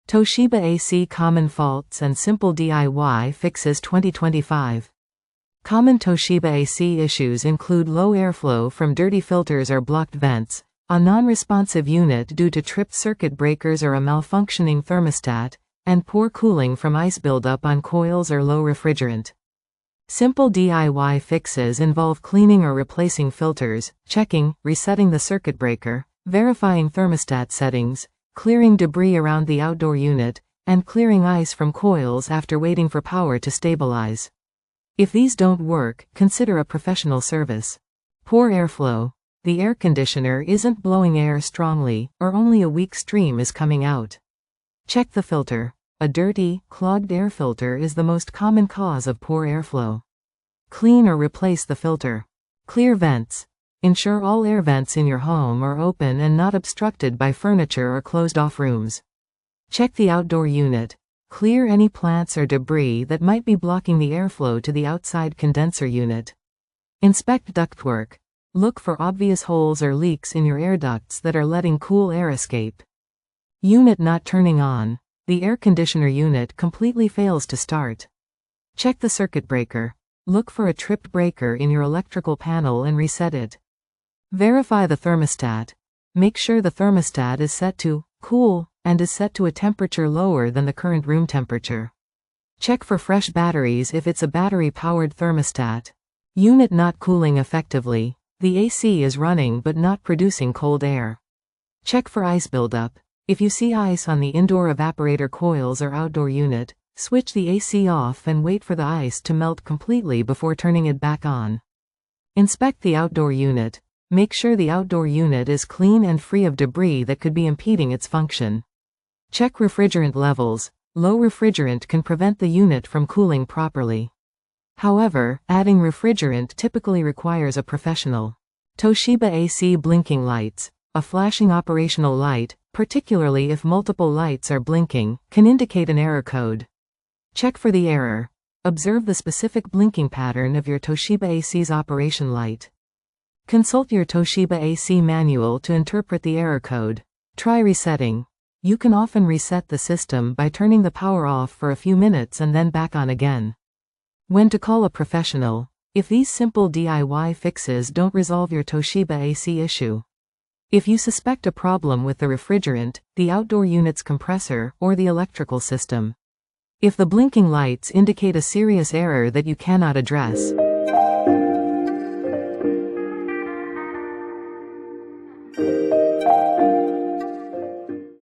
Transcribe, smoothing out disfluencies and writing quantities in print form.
Toshiba AC Common Faults and Simple DIY Fixes 2025. Common Toshiba AC issues include low airflow from dirty filters or blocked vents, a non-responsive unit due to tripped circuit breakers or a malfunctioning thermostat, and poor cooling from ice buildup on coils or low refrigerant. Simple DIY fixes involve cleaning or replacing filters, checking, resetting the circuit breaker, verifying thermostat settings, clearing debris around the outdoor unit, and clearing ice from coils after waiting for power to stabilize. If these don't work, consider a professional service. Poor airflow. The air conditioner isn't blowing air strongly, or only a weak stream is coming out. Check the filter. A dirty, clogged air filter is the most common cause of poor airflow. Clean or replace the filter. Clear vents. Ensure all air vents in your home are open and not obstructed by furniture or closed-off rooms. Check the outdoor unit. Clear any plants or debris that might be blocking the airflow to the outside condenser unit. Inspect ductwork. Look for obvious holes or leaks in your air ducts that are letting cool air escape. Unit not turning on. The air conditioner unit completely fails to start. Check the circuit breaker. Look for a tripped breaker in your electrical panel and reset it. Verify the thermostat. Make sure the thermostat is set to cool and is set to a temperature lower than the current room temperature. Check for fresh batteries if it's a battery-powered thermostat. Unit not cooling effectively. The AC is running but not producing cold air. Check for ice buildup. If you see ice on the indoor evaporator coils or outdoor unit, switch the AC off and wait for the ice to melt completely before turning it back on. Inspect the outdoor unit. Make sure the outdoor unit is clean and free of debris that could be impeding its function. Check refrigerant levels. Low refrigerant can prevent the unit from cooling properly. However, adding refrigerant typically requires a professional. Toshiba AC blinking lights. A flashing operational light, particularly if multiple lights are blinking, can indicate an error code. Check for the error. Observe the specific blinking pattern of your Toshiba AC's operation light. Consult your Toshiba AC manual to interpret the error code. Try resetting. You can often reset the system by turning the power off for a few minutes and then back on again. When to call a professional. If these simple DIY fixes don't resolve your Toshiba AC issue. If you suspect a problem with the refrigerant, the outdoor unit's compressor, or the electrical system. If the blinking lights indicate a serious error that you cannot address.